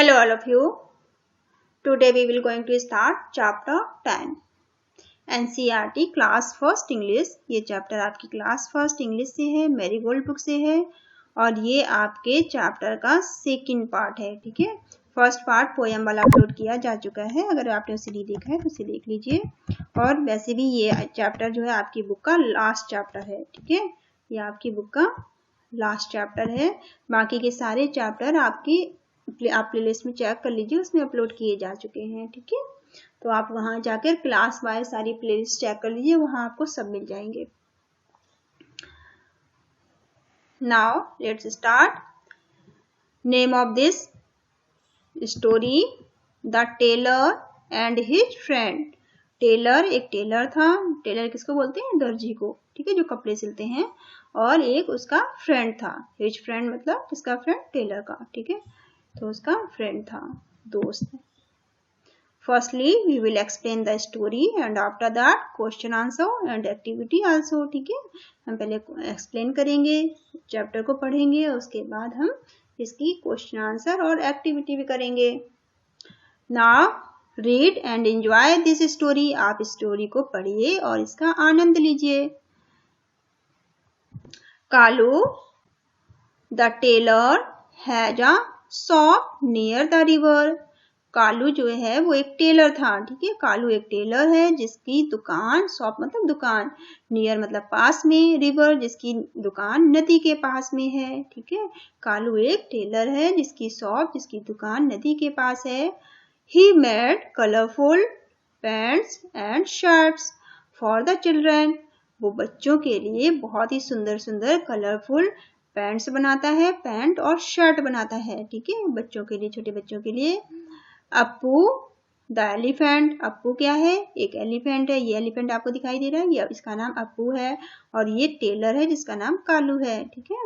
Hello all of you. Today we will going to start chapter 10 NCERT class first English. ये chapter आपकी class first English से है, marigold book से है और ये आपके चैप्टर का सेकंड पार्ट है। ठीक है, फर्स्ट पार्ट पोएम वाला अपलोड किया जा चुका है। अगर आपने उसे नहीं देखा है तो उसे देख लीजिए। और वैसे भी ये चैप्टर जो है आपकी बुक का लास्ट चैप्टर है। ठीक है, ये आपकी बुक का लास्ट चैप्टर है। बाकी के सारे चैप्टर आप प्लेलिस्ट में चेक कर लीजिए, उसमें अपलोड किए जा चुके हैं। ठीक है, तो आप वहां जाकर क्लास वाइज सारी प्लेलिस्ट चेक कर लीजिए, वहां आपको सब मिल जाएंगे। Now let's start. Name of this story, the tailor and his friend. Tailor, एक टेलर था। टेलर किसको बोलते हैं? दर्जी को। ठीक है, जो कपड़े सिलते हैं। और एक उसका फ्रेंड था। हिज फ्रेंड मतलब किसका फ्रेंड? टेलर का। ठीक है, तो उसका फ्रेंड था, दोस्त। Firstly we will explain the story and after that question answer and activity also. ठीक है, हम पहले एक्सप्लेन करेंगे, चैप्टर को पढ़ेंगे, उसके बाद हम इसकी क्वेश्चन आंसर और एक्टिविटी भी करेंगे। Now read and enjoy this story. आप स्टोरी को पढ़िए और इसका आनंद लीजिए। Kalu the tailor has a shop near the river. Kalu जो है वो एक टेलर था। ठीक है, कालू एक टेलर है जिसकी दुकान, शॉप मतलब दुकान, नियर मतलब पास में, रिवर जिसकी दुकान नदी के पास में है। ठीक है, कालू एक टेलर है जिसकी शॉप, जिसकी दुकान नदी के पास है। He made colourful pants and shirts for the children. वो बच्चों के लिए बहुत ही सुंदर सुंदर कलरफुल पैंट्स बनाता है, पैंट और शर्ट बनाता है। ठीक है, बच्चों के लिए, छोटे बच्चों के लिए। Appu the elephant. अप्पू क्या है? एक एलिफेंट है। ये एलिफेंट आपको दिखाई दे रहा है, ये इसका नाम अप्पू है। और ये टेलर है जिसका नाम कालू है। ठीक है,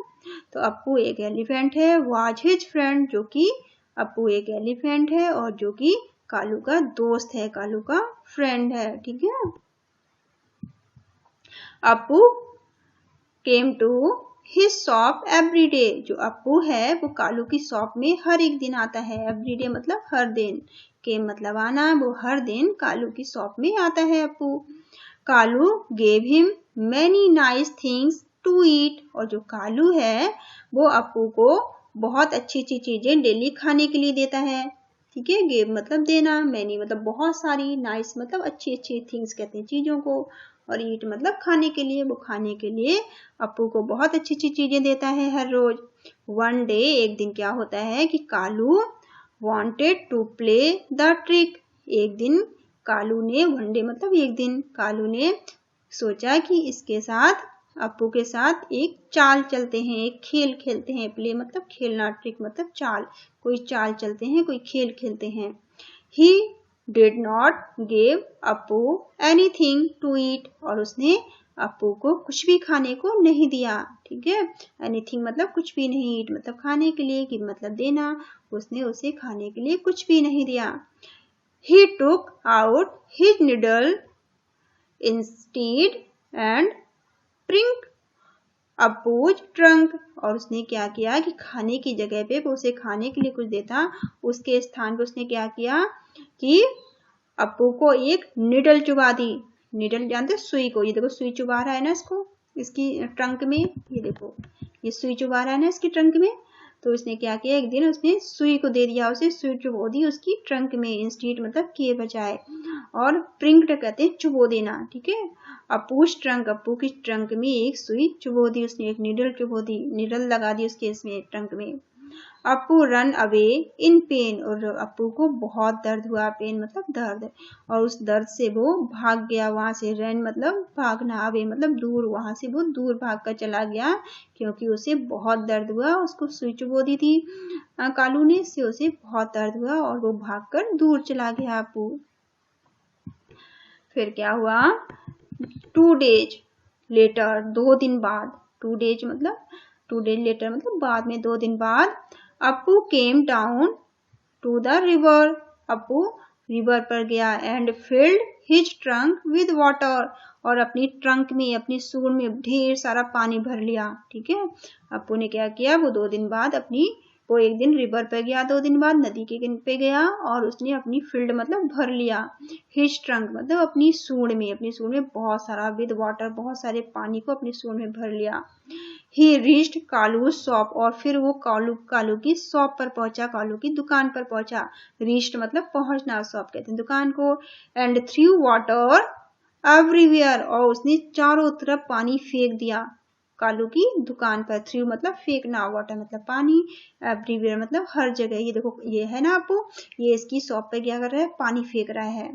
तो अप्पू एक एलिफेंट है। वाज हिज फ्रेंड, जो कि अप्पू एक एलिफेंट है और जो कि कालू का दोस्त है, कालू का फ्रेंड है। ठीक है, Appu came to his shop every day. जो अप्पू है वो कालू की शॉप में हर एक दिन आता है। एवरी डे मतलब हर दिन, केम मतलब आना, वो हर दिन कालू की शॉप में आता है Appu. Kalu gave him many nice things to eat. और जो कालू है वो अप्पू को बहुत अच्छी अच्छी चीजें डेली खाने के लिए देता है। ठीक है, गेव मतलब देना, मैनी मतलब बहुत सारी, नाइस मतलब अच्छी अच्छी, थिंग्स कहते हैं चीजों को, और ईट मतलब खाने के लिए। वो खाने के लिए अप्पू को बहुत अच्छी अच्छी चीजें देता है हर रोज। वन डे, एक दिन क्या होता है कि Kalu wanted to play the trick. एक दिन कालू ने, वन डे मतलब एक दिन, कालू ने सोचा कि इसके साथ, अप्पू के साथ एक चाल चलते हैं, एक खेल खेलते हैं। प्ले मतलब खेलना, ट्रिक मतलब चाल, कोई चाल चलते हैं, कोई खेल खेलते हैं। ही did not give Appu anything to eat। और उसने अप्पू को कुछ भी खाने को नहीं दिया। ठीक है, anything मतलब कुछ भी नहीं, eat मतलब खाने के लिए, give मतलब देना, उसने उसे खाने के लिए कुछ भी नहीं दिया। He took out his needle instead and pricked Appu's trunk. और उसने क्या किया कि खाने की जगह पे, वो उसे खाने के लिए कुछ देता, उसके स्थान पे उसने क्या किया कि अप्पू को एक निडल चुबा दी। निडल जानते, सुई को। ये देखो सुई चुबा रहा है ना इसको, इसकी ट्रंक में। ये देखो ये सुई चुबा रहा है ना इसकी ट्रंक में। तो उसने क्या किया, एक दिन उसने सुई को दे दिया, उसे सुई चुबो दी उसकी ट्रंक में, इंस्टीट मतलब किए बजाय। और प्रिंक्ड कहते हैं चुबो देना। ठीक है, अप्पूज ट्रंक, अप्पू की ट्रंक में एक सुई चुबो दी उसने, एक नीडल चुबो दी, नीडल लगा दी उसके इसमें ट्रंक में। Appu run away in pen. और अप्पू को बहुत दर्द हुआ, पेन मतलब दर्द, और उस दर्द से वो भाग गया वहां से। रन मतलब भागना, अवे मतलब दूर, वहां से वो दूर भाग कर चला गया क्योंकि उसे बहुत दर्द हुआ। उसको सुई चुबो दी थी कालू ने, इससे उसे बहुत दर्द हुआ और वो भागकर दूर चला गया अप्पू। फिर क्या हुआ? 2 days लेटर, 2 दिन बाद। 2 days मतलब 2 days लेटर मतलब बाद में, 2 दिन बाद। Appu came down to the river. Appu river पर गया and filled his trunk with water. और अपनी ट्रंक में, अपनी सूंड में ढेर सारा पानी भर लिया। ठीक है, अप्पू ने क्या किया, वो 2 दिन बाद अपनी वो एक दिन रिवर पे गया, 2 दिन बाद नदी के पे गया और उसने अपनी फील्ड मतलब भर लिया। हिज ट्रंक मतलब अपनी सूंड में बहुत सारा विद वाटर, बहुत सारे पानी को अपनी सूंड में भर लिया। ही रीच्ड कालू शॉप और फिर वो कालू की शॉप पर पहुंचा, कालू की दुकान पर पहुंचा। रीच्ड मतलब पहुंचना, शॉप कहते हैं दुकान को। एंड थ्रू वाटर एवरीवेयर और उसने चारों तरफ पानी फेंक दिया कालू की दुकान पर। थ्रू मतलब फेंकना, वाटर मतलब पानी, एवरीवेयर मतलब हर जगह। ये देखो ये है ना आपको, ये इसकी शॉप पे क्या कर रहा है, पानी फेंक रहा है।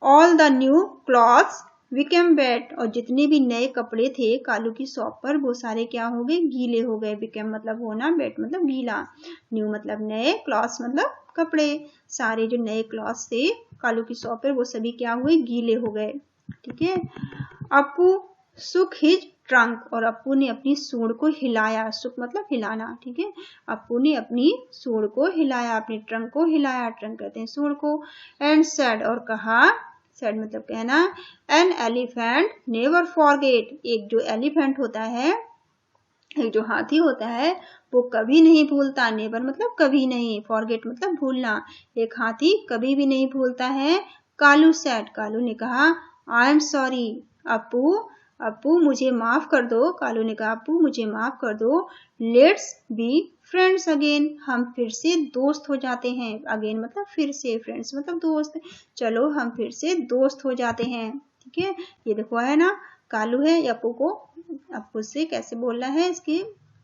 All the new clothes became wet और जितने भी नए कपड़े थे कालू की शॉप पर वो सारे क्या हो गए, गीले हो गए। बिकेम मतलब होना, वेट मतलब गीला, न्यू मतलब नए, क्लॉथ्स मतलब कपड़े। सारे जो नए क्लॉथ्स थे कालू की शॉप पर वो सभी क्या हुए, गीले हो गए। ठीक है। अपू सुक हिज ट्रंक और अपू ने अपनी सूंड को हिलाया। सुक मतलब हिलाना। ठीक है। अपू ने अपनी सूंड को हिलाया, अपने ट्रंक को हिलाया, ट्रंक कहते हैं सूंड को। एंड सेड और कहा, सेड मतलब कहना, एन एलिफेंट नेवर फॉरगेट एक जो एलिफेंट होता है, एक जो हाथी होता है वो कभी नहीं भूलता। नेवर मतलब कभी नहीं, फॉरगेट मतलब भूलना। एक हाथी कभी भी नहीं भूलता है। कालू सेड कालू ने कहा, आई एम सॉरी अपू, अपू मुझे माफ कर दो। कालू ने कहा अपू मुझे माफ कर दो। लेट्स बी फ्रेंड्स अगेन हम फिर से दोस्त हो जाते हैं। अगेन मतलब फिर से, फ्रेंड्स मतलब दोस्त, चलो हम फिर से दोस्त हो जाते हैं। ठीक है। ये देखो है ना, कालू है अपू को, अपू से कैसे बोल रहा है,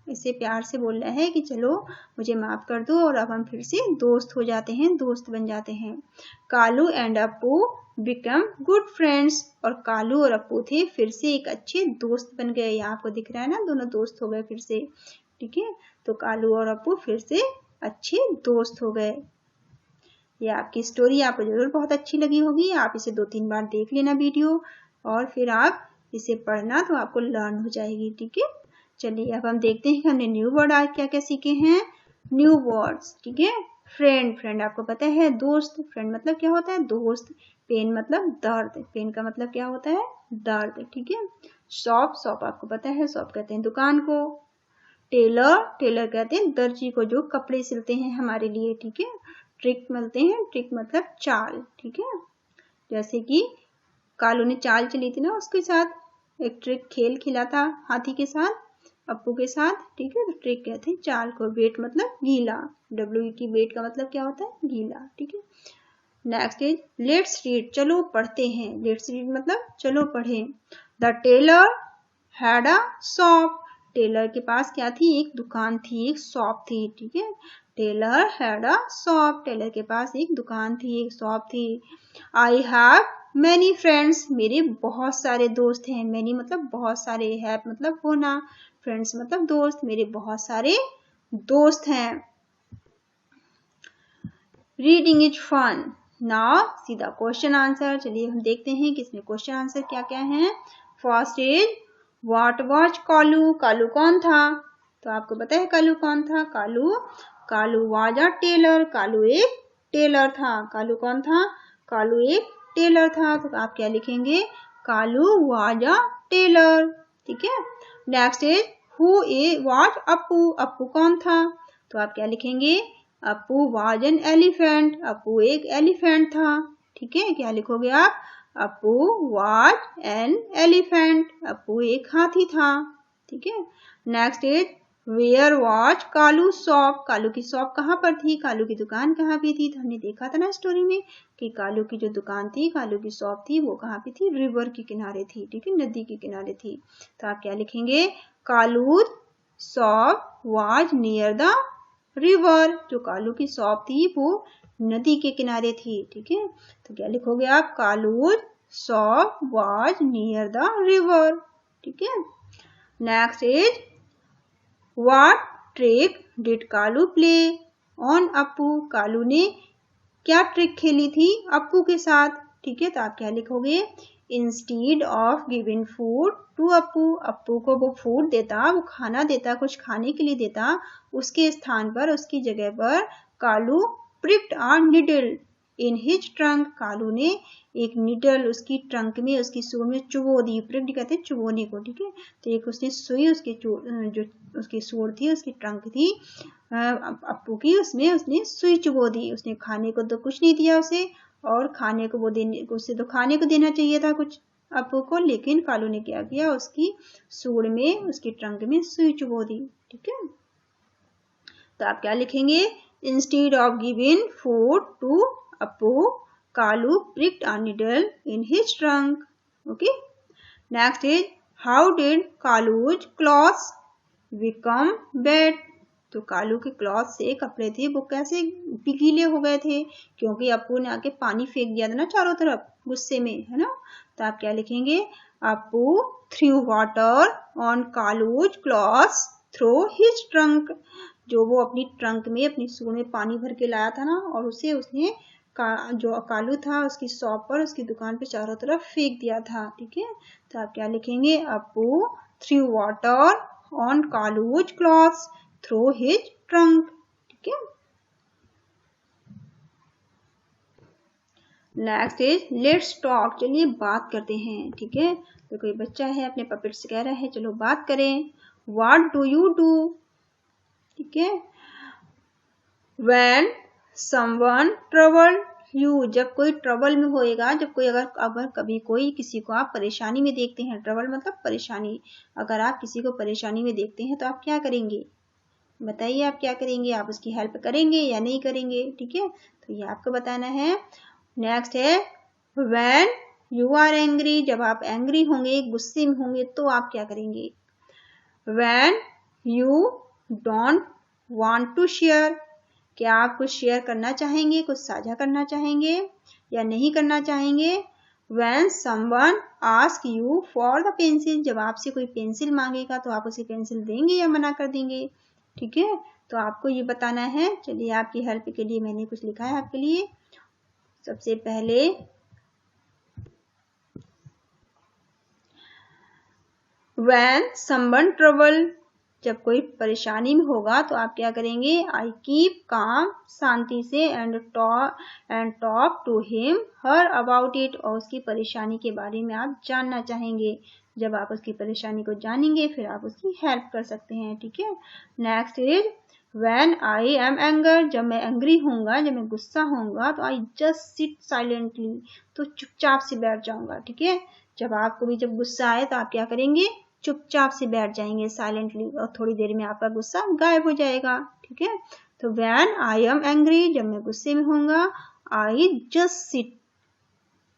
इससे प्यार से बोल रहा है कि चलो मुझे माफ कर दो और अब हम फिर से दोस्त हो जाते हैं, दोस्त बन जाते हैं। Kalu and Appu become good friends और कालू और अपू थे फिर से एक अच्छे दोस्त बन गए। यहाँ आपको दिख रहा है ना, दोनों दोस्त हो गए फिर से। ठीक है। तो कालू और अपू फिर से अच्छे दोस्त हो गए। ये आपकी स्टोरी आपको जरूर बहुत अच्छी लगी होगी। आप इसे 2-3 बार देख लेना वीडियो और फिर आप इसे पढ़ना तो आपको लर्न हो जाएगी। ठीक है। चलिए अब हम देखते हैं कि हमने न्यू वर्ड आज क्या क्या सीखे हैं। New words. ठीक है। फ्रेंड, फ्रेंड आपको पता है दोस्त, फ्रेंड मतलब क्या होता है, दोस्त। पेन मतलब दर्द, पेन का मतलब क्या होता है, दर्द। ठीक है। शॉप, शॉप आपको पता है, शॉप कहते हैं दुकान को। टेलर, टेलर कहते हैं दर्जी को जो कपड़े सिलते हैं हमारे लिए। ठीक है। ट्रिक मिलते हैं, ट्रिक मतलब चाल। ठीक है। जैसे कि कालू ने चाल चली थी ना उसके साथ, एक ट्रिक खेल खेला था हाथी के साथ, अपू के साथ। ठीक है। तो ट्रिक कहते हैं चाल को। वेट मतलब गीला, WET वेट का मतलब क्या होता है, गीला। ठीक है। नेक्स्ट इज लेट्स रीड चलो पढ़ते हैं। लेट्स रीड मतलब चलो पढ़ें। The tailor had a shop tailor के पास क्या थी, एक दुकान थी, एक शॉप थी। ठीक है। Tailor had a shop tailor के पास एक दुकान थी, एक शॉप थी। आई हैव मैनी फ्रेंड्स मेरे बहुत सारे दोस्त हैं। मैनी मतलब बहुत सारे, हैव मतलब होना, फ्रेंड्स मतलब दोस्त, मेरे बहुत सारे दोस्त हैं। Reading is fun. नाउ सीधा क्वेश्चन आंसर। चलिए हम देखते हैं कि इसमें क्वेश्चन आंसर क्या क्या है। First is what was Kalu, Kalu कौन था। तो आपको पता है कालू कौन था, Kalu was a tailor, Kalu एक टेलर था। कालू कौन था, कालू एक टेलर था। तो आप क्या लिखेंगे, कालू वाज अ टेलर। ठीक है। Next is who was Appu, Appu कौन था। तो आप क्या लिखेंगे, Appu was an elephant, Appu एक एलिफेंट था। ठीक है। क्या लिखोगे आप, Appu was an elephant, Appu एक हाथी था। ठीक है। Next is where was Kalu shop, Kalu की शॉप कहाँ पर थी, कालू की दुकान कहाँ पे थी। तो हमने देखा था ना स्टोरी में कि कालू की जो दुकान थी, कालू की शॉप थी, वो कहाँ पे थी, रिवर के किनारे थी। ठीक है। नदी के किनारे थी। तो आप क्या लिखेंगे, Kalu shop was near the river, जो कालू की शॉप थी वो नदी के किनारे थी। ठीक है। तो क्या लिखोगे आप, Kalu shop was near the river. ठीक है। Next is what trick did Kalu play on Appu, Kalu ने क्या ट्रिक खेली थी अपू के साथ। ठीक है। तो आप क्या लिखोगे, instead of giving food to Appu, Appu को वो फूड देता, वो खाना देता, कुछ खाने के लिए देता, उसके स्थान पर, उसकी जगह पर Kalu pricked a needle, in his trunk, Kalu ने एक नीडल उसकी ट्रंक में, उसकी सूंड में चुभो दी। प्रिक्ड कहते हैं चुभोने को, ठीक है। तो एक उसने सुई उसकी जो उसकी सूंड थी, उसकी ट्रंक थी अप्पू की, उसमें उसने सुई चुभो दी। उसने खाने को तो कुछ नहीं दिया उसे, और खाने को वो देने, उसे तो खाने को देना चाहिए था कुछ अप्पू को, लेकिन कालू ने क्या किया, उसकी सूंड में, उसकी ट्रंक में सुई चुभो दी, ठीक है। तो आप क्या लिखेंगे, instead of giving food to Appu, Kalu pricked a needle in his trunk. Okay. Next is, how did कालू's clothes become wet? तो कालू के क्लॉथ से कपड़े थे वो कैसे गीले हो गए थे, क्योंकि अप्पू ने आके पानी फेंक दिया था ना चारों तरफ गुस्से में, है ना। तो आप क्या लिखेंगे, Appu threw water on Kalu's clothes through his trunk. जो वो अपनी ट्रंक में, अपनी सूंड में पानी भर के लाया था ना, और उसे उसने जो कालू था उसकी शॉप पर, उसकी दुकान पे चारों तरफ फेंक दिया था, ठीक है। तो आप क्या लिखेंगे, Appu threw water on Kalu's clothes through his trunk, ठीक है। नेक्स्ट इज लेट्स टॉक, चलिए बात करते हैं, ठीक है। तो कोई बच्चा है अपने पपेट से कह रहा है चलो बात करें। व्हाट डू यू डू, ठीक है। व्हेन समवन ट्रबल यू, जब कोई ट्रबल में होएगा, जब कोई अगर कभी कोई किसी को आप परेशानी में देखते हैं, ट्रबल मतलब परेशानी, अगर आप किसी को परेशानी में देखते हैं तो आप क्या करेंगे, बताइए आप क्या करेंगे, आप उसकी हेल्प करेंगे या नहीं करेंगे, ठीक है। तो ये आपको बताना है। नेक्स्ट है व्हेन यू आर एंग्री, जब आप एंग्री होंगे, गुस्से में होंगे, तो आप क्या करेंगे। When you don't want to share, क्या आप कुछ शेयर करना चाहेंगे, कुछ साझा करना चाहेंगे या नहीं करना चाहेंगे। When someone ask you for the pencil, जब आपसे कोई पेंसिल मांगेगा तो आप उसे पेंसिल देंगे या मना कर देंगे, ठीक है। तो आपको ये बताना है। चलिए आपकी हेल्प के लिए मैंने कुछ लिखा है आपके लिए। सबसे पहले व्हेन समवन ट्रबल, जब कोई परेशानी में होगा तो आप क्या करेंगे, आई कीप काम, शांति से, and talk to him her about it, और उसकी परेशानी के बारे में आप जानना चाहेंगे। जब आप उसकी परेशानी को जानेंगे फिर आप उसकी हेल्प कर सकते हैं, ठीक है। Next is when I am anger, जब मैं एंग्री होऊंगा, जब मैं गुस्सा होऊंगा, तो आई जस्ट सिट साइलेंटली, तो चुपचाप से बैठ जाऊंगा, ठीक है। जब आपको भी जब गुस्सा आए तो आप क्या करेंगे, चुपचाप से बैठ जाएंगे साइलेंटली, और थोड़ी देर में आपका गुस्सा गायब हो जाएगा, ठीक है। तो व्हेन आई एम एंग्री, जब मैं गुस्से में होऊंगा, आई जस्ट सिट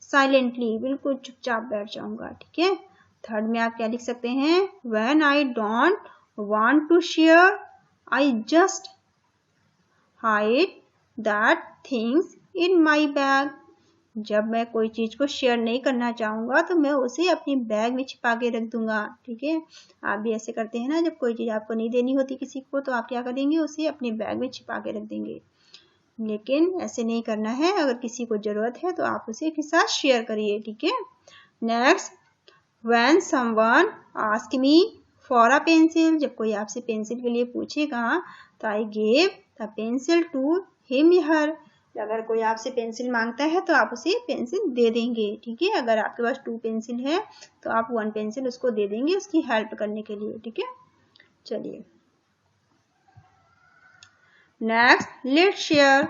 साइलेंटली, बिल्कुल चुपचाप बैठ जाऊंगा, ठीक है। थर्ड में आप क्या लिख सकते हैं, when I don't want to share, I just hide that things in my bag, जब मैं कोई चीज को शेयर नहीं करना चाहूंगा तो मैं उसे अपने बैग में छिपा के रख दूंगा, ठीक है। आप भी ऐसे करते हैं ना, जब कोई चीज आपको नहीं देनी होती किसी को तो आप क्या करेंगे, उसे अपने बैग में छिपा के रख देंगे, लेकिन ऐसे नहीं करना है। अगर किसी को जरूरत है तो आप उसे के साथ शेयर करिए, ठीक है। Next when someone ask me for a pencil, जब कोई आपसे पेंसिल के लिए पूछेगा तो I gave the pencil to him her, अगर कोई आपसे पेंसिल मांगता है तो आप उसे पेंसिल दे देंगे, ठीक है। अगर आपके पास 2 पेंसिल है तो आप 1 पेंसिल उसको दे देंगे उसकी हेल्प करने के लिए, ठीक है। चलिए next let's share.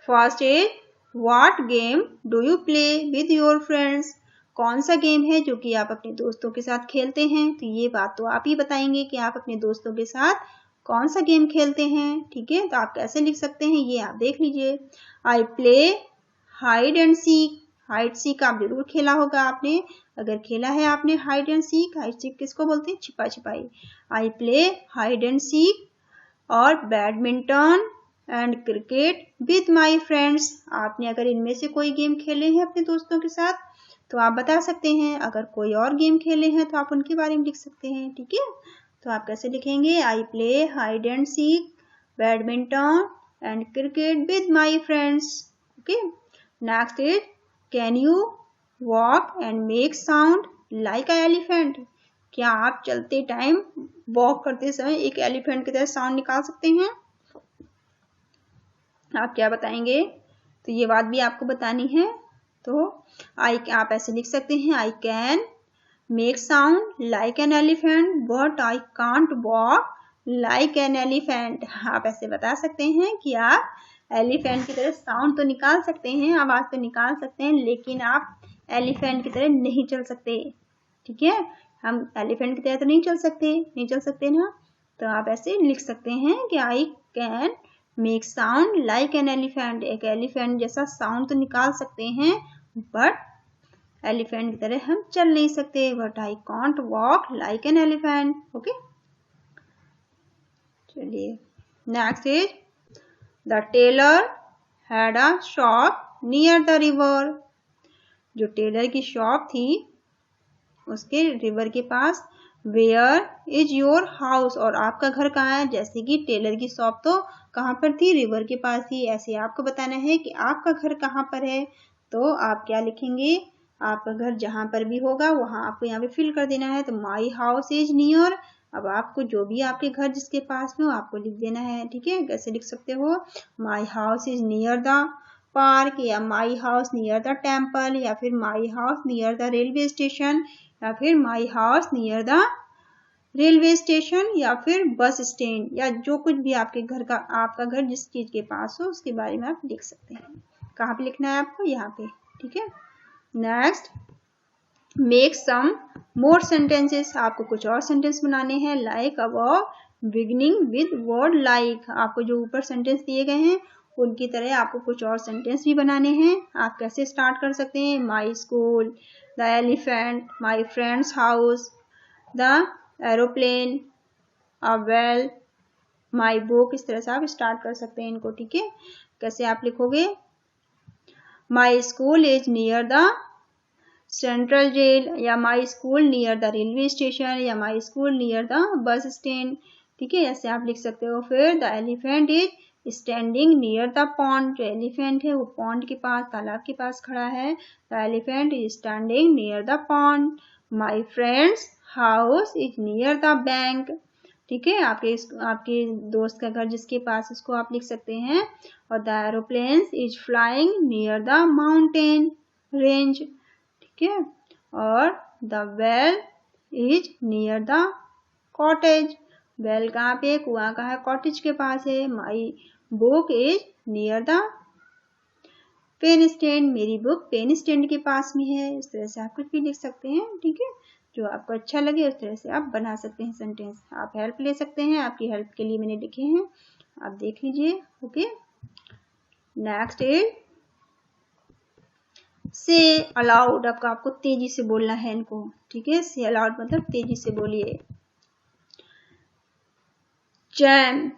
First is what game do you play with your friends, कौन सा गेम है जो कि आप अपने दोस्तों के साथ खेलते हैं। तो ये बात तो आप ही बताएंगे कि आप अपने दोस्तों के साथ कौन सा गेम खेलते हैं, ठीक है। तो आप कैसे लिख सकते हैं ये आप देख लीजिए। I play hide and seek, hide seek आप जरूर खेला होगा आपने, अगर खेला है आपने hide and seek, hide seek किसको बोलते हैं, छिपा छिपाई। I play hide and seek, और badminton and cricket with my friends, आपने अगर इनमें से कोई गेम खेले हैं अपने दोस्तों के साथ तो आप बता सकते हैं, अगर कोई और गेम खेले हैं तो आप उनके बारे में लिख सकते हैं, ठीक है। तो आप कैसे लिखेंगे, आई play hide and seek, badminton and cricket with my friends, okay. Next is can you walk and make sound like a elephant, क्या आप चलते टाइम वॉक करते समय एक एलिफेंट की तरह साउंड निकाल सकते हैं। आप क्या बताएंगे, तो ये बात भी आपको बतानी है। तो आप ऐसे लिख सकते हैं, I can make sound like an elephant but I can't walk like an elephant. आप ऐसे बता सकते हैं कि आप एलिफेंट की तरह साउंड तो निकाल सकते हैं, आवाज तो निकाल सकते हैं, लेकिन आप एलिफेंट की तरह नहीं चल सकते। ठीक है, हम एलिफेंट की तरह तो नहीं चल सकते ना। तो आप ऐसे लिख सकते हैं कि I can make sound like an elephant. एक एलिफेंट जैसा साउंड तो निकाल सकते हैं, बट एलिफेंट की तरह हम चल नहीं सकते। But I can't walk like an elephant. Okay, चलिए next is the tailor had a shop near the river. जो टेलर की शॉप थी उसके रिवर के पास। वेयर इज योर हाउस, और आपका घर कहाँ है। जैसे कि टेलर की शॉप तो कहाँ पर थी, रिवर के पास थी। ऐसे आपको बताना है कि आपका घर कहाँ पर है। तो आप क्या लिखेंगे, आपका घर जहां पर भी होगा वहां आपको यहाँ पे फिल कर देना है। तो माई हाउस इज नियर। अब आपको जो भी आपके घर जिसके पास में हो आपको लिख देना है। ठीक है, कैसे लिख सकते हो, my house is near the park, या my house near the temple, या फिर my house near the railway station, या फिर my house near the railway station, या फिर बस स्टैंड, या जो कुछ भी आपके घर का, आपका घर जिस चीज के पास हो उसके बारे में आप लिख सकते हैं। कहाँ पे लिखना है आपको, यहाँ पे। ठीक है, नेक्स्ट मेक सम मोर सेंटेंसेस। आपको कुछ और सेंटेंस बनाने हैं। Like above beginning with word like. आपको जो ऊपर सेंटेंस दिए गए हैं उनकी तरह आपको कुछ और सेंटेंस भी बनाने हैं। आप कैसे स्टार्ट कर सकते हैं, my school, the elephant, my friends house, the aeroplane, a well, my book. इस तरह से आप स्टार्ट कर सकते हैं इनको। ठीक है, कैसे आप लिखोगे, my school is near the central jail, या my school near the railway station, या my school near the bus stand. ठीक है, ऐसे आप लिख सकते हो। फिर the elephant is standing near the pond. जो एलिफेंट है वो पॉन्ड के पास, तालाब के पास खड़ा है। The elephant is standing near the pond. My friends house is near the bank. ठीक है, आपके दोस्त का घर जिसके पास, इसको आप लिख सकते हैं। और the aeroplane is flying near the mountain range. ठीक है, और the well is near the cottage. Well कहाँ पे, कुआं कहाँ है, कॉटेज के पास है। My book is near the pen stand. मेरी बुक पेन स्टैंड के पास में है। इस तरह से आप कुछ भी लिख सकते हैं। ठीक है, जो आपको अच्छा लगे उस तरह से आप बना सकते हैं सेंटेंस। आप हेल्प ले सकते हैं, आपकी हेल्प के लिए मैंने लिखे हैं, आप देख लीजिए। ओके, नेक्स्ट इज से अलाउड। अब आपको तेजी से बोलना है इनको। ठीक है, से अलाउड मतलब तेजी से बोलिए। Jam,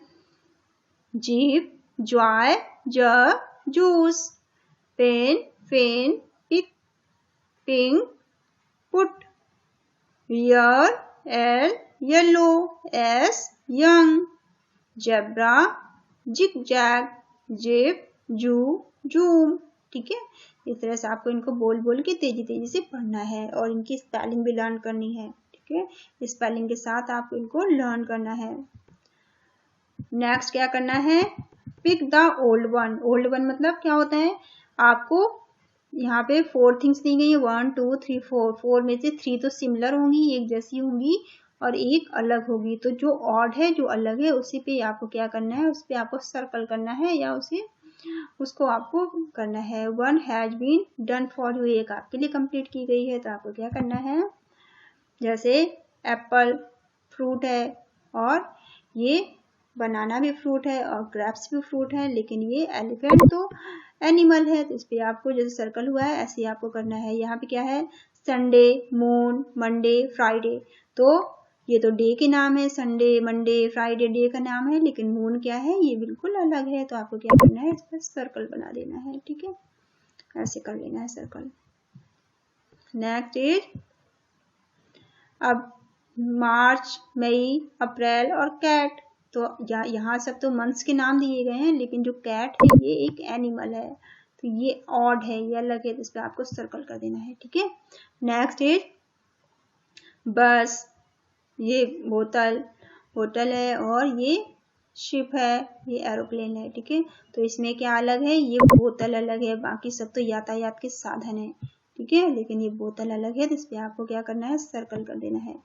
jeep, joy, jug, juice, pen, fan, pick, pink, put, rear, L, yellow, S, young, zebra, zigzag, zip, zoo, zoom. ठीक है, इस तरह से आपको इनको बोल बोल के तेजी तेजी से पढ़ना है और इनकी स्पेलिंग भी लर्न करनी है। ठीक है, स्पेलिंग के साथ आपको इनको लर्न करना है। नेक्स्ट क्या करना है, pick the old one. Old one मतलब क्या होता है, आपको यहाँ पे 4 थिंग्स दी गई है, 1 2 3 4। 4 में से 3 तो सिमिलर होंगी, एक जैसी होंगी, और एक अलग होगी। तो जो ऑड है, जो अलग है, उसी पे आपको क्या करना है, उस पे आपको सर्कल करना है, या उसको आपको करना है। 1 has been done for you, एक आपके लिए कंप्लीट की गई है। तो आपको क्या करना है, जैसे एप्पल फ्रूट है, और ये बनाना भी फ्रूट है, और ग्रेप्स भी फ्रूट है, लेकिन ये एलिफेंट तो एनिमल है। तो इस पे आपको जैसे सर्कल हुआ है ऐसे ही आपको करना है। यहाँ पे क्या है, संडे, मून, मंडे, फ्राइडे। तो ये तो डे के नाम है, संडे, मंडे, फ्राइडे डे का नाम है, लेकिन मून क्या है, ये बिल्कुल अलग है। तो आपको क्या करना है, इस पर सर्कल बना देना है। ठीक है, ऐसे कर लेना है सर्कल। नेक्स्ट इज, अब मार्च, मई, अप्रैल और कैट। तो यहाँ सब तो मंथ्स के नाम दिए गए हैं, लेकिन जो कैट है ये एक एनिमल है, तो ये ऑड है, ये अलग है। तो इस पर आपको सर्कल कर देना है। ठीक है, नेक्स्ट इज बस, ये बोतल, होटल है, और ये शिप है, ये एरोप्लेन है। ठीक है, तो इसमें क्या अलग है, ये बोतल अलग है, बाकी सब तो यातायात के साधन है। ठीक है, लेकिन ये बोतल अलग है, तो इस पे आपको क्या करना है, सर्कल कर देना है।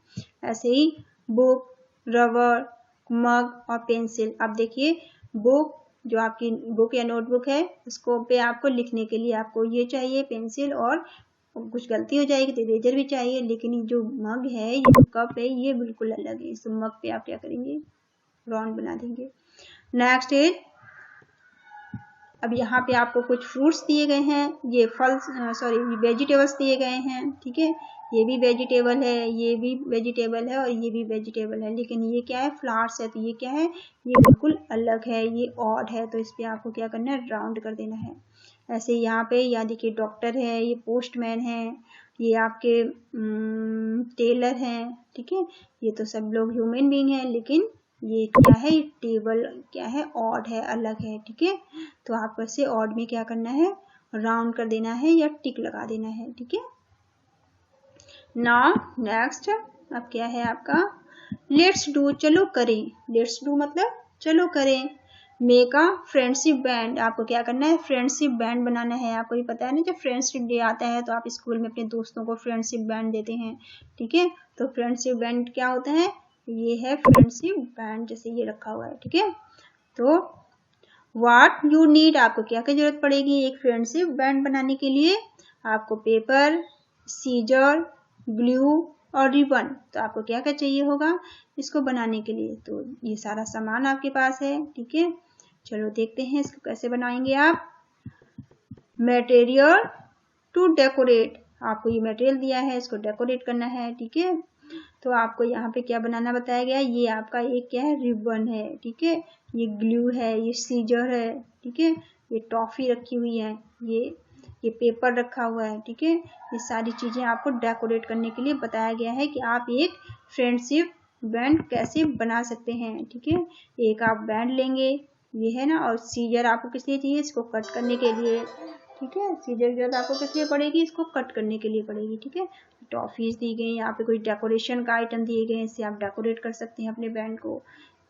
ऐसे ही बुक, रबर, मग और पेंसिल। अब देखिए बुक, जो आपकी बुक या नोटबुक है, उसको पे आपको लिखने के लिए आपको ये चाहिए पेंसिल, और कुछ गलती हो जाएगी तो इरेजर भी चाहिए। लेकिन ये जो मग है, ये जो कप है, ये बिल्कुल अलग है। इस मग पे आप क्या करेंगे, राउंड बना देंगे। नेक्स्ट इज, अब यहाँ पे आपको कुछ फ्रूट्स दिए गए हैं, ये फल सॉरी वेजिटेबल्स दिए गए हैं। ठीक है, ये भी वेजिटेबल है, ये भी वेजिटेबल है और ये भी वेजिटेबल है, लेकिन ये क्या है, फ्लावर्स है, तो ये क्या है, ये बिल्कुल अलग है, ये ऑड है, तो इस पे आपको क्या करना है, राउंड कर देना है। ऐसे यहाँ पे या देखिए डॉक्टर है, ये पोस्टमैन है, ये आपके टेलर हैं। ठीक है, ये तो सब लोग ह्यूमन बीइंग है, लेकिन ये क्या है, टेबल क्या है, ऑड है, अलग है। ठीक है, तो आपको ऐसे ऑड में क्या करना है, राउंड कर देना है या टिक लगा देना है। ठीक है, नाउ नेक्स्ट अब क्या है आपका, लेट्स डू, चलो करें। लेट्स डू मतलब चलो करें। मेक अ फ्रेंडशिप बैंड, आपको क्या करना है, फ्रेंडशिप बैंड बनाना है। आपको ये पता है ना, जब फ्रेंडशिप डे आता है तो आप स्कूल में अपने दोस्तों को फ्रेंडशिप बैंड देते हैं। ठीक है, तो फ्रेंडशिप बैंड क्या होता है, ये है फ्रेंडशिप बैंड, जैसे ये रखा हुआ है। ठीक है, तो व्हाट यू नीड, आपको क्या क्या जरूरत पड़ेगी एक फ्रेंडशिप बैंड बनाने के लिए, आपको पेपर, सीजर, ग्लू और रिबन। तो आपको क्या क्या चाहिए होगा इसको बनाने के लिए, तो ये सारा सामान आपके पास है। ठीक है, चलो देखते हैं इसको कैसे बनाएंगे आप। मटेरियल टू डेकोरेट, आपको ये मटेरियल दिया है, इसको डेकोरेट करना है। ठीक है, तो आपको यहाँ पे क्या बनाना बताया गया, ये आपका एक क्या है, रिबन है। ठीक है, ये ग्लू है, ये सीजर है। ठीक है, ये टॉफी रखी हुई है, ये पेपर रखा हुआ है। ठीक है, ये सारी चीजें आपको डेकोरेट करने के लिए बताया गया है कि आप एक फ्रेंडशिप बैंड कैसे बना सकते हैं। ठीक है, एक आप बैंड लेंगे, ये है ना, और सीजर आपको किस लिए चाहिए, इसको कट करने के लिए। ठीक है, सीजर की जरूरत आपको किस लिए पड़ेगी, इसको कट करने के लिए पड़ेगी। ठीक है, टॉफीज दी गई, यहाँ पे कोई डेकोरेशन का आइटम दिए गए, इससे आप डेकोरेट कर सकते हैं अपने बैंड को।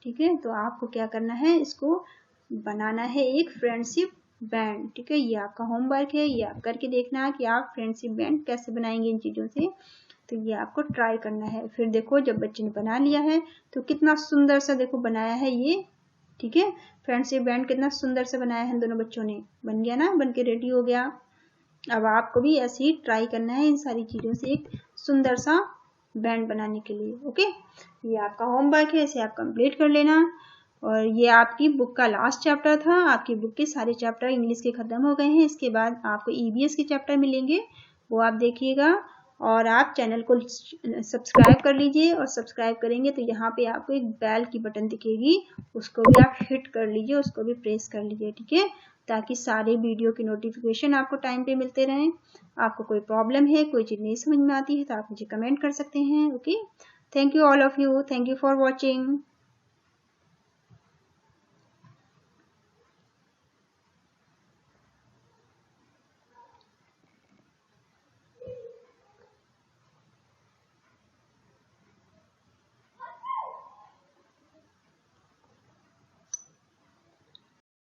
ठीक है, तो आपको क्या करना है, इसको बनाना है एक फ्रेंडशिप बैंड। ठीक है, ये आपका होमवर्क है, ये आप करके देखना है कि आप फ्रेंडशिप बैंड कैसे बनाएंगे इन चीजों से। तो ये आपको ट्राई करना है। फिर देखो जब बच्चे ने बना लिया है तो कितना सुंदर सा देखो बनाया है ये। ठीक है, फ्रेंडशिप बैंड कितना सुंदर से बनाया है दोनों बच्चों ने, बन गया ना, बन के रेडी हो गया। अब आपको भी ऐसे ही ट्राई करना है इन सारी चीजों से एक सुंदर सा बैंड बनाने के लिए। ओके, ये आपका होमवर्क है, इसे आप कंप्लीट कर लेना। और ये आपकी बुक का लास्ट चैप्टर था, आपकी बुक के सारे चैप्टर इंग्लिश के खत्म हो गए हैं। इसके बाद आपको ईवीएस के चैप्टर मिलेंगे, वो आप देखिएगा। और आप चैनल को सब्सक्राइब कर लीजिए, और सब्सक्राइब करेंगे तो यहाँ पे आपको एक बेल की बटन दिखेगी, उसको भी आप हिट कर लीजिए, उसको भी प्रेस कर लीजिए। ठीक है, ताकि सारे वीडियो की नोटिफिकेशन आपको टाइम पे मिलते रहें। आपको कोई प्रॉब्लम है, कोई चीज़ नहीं समझ में आती है तो आप मुझे कमेंट कर सकते हैं। Okay, thank you all of you, thank you for watching.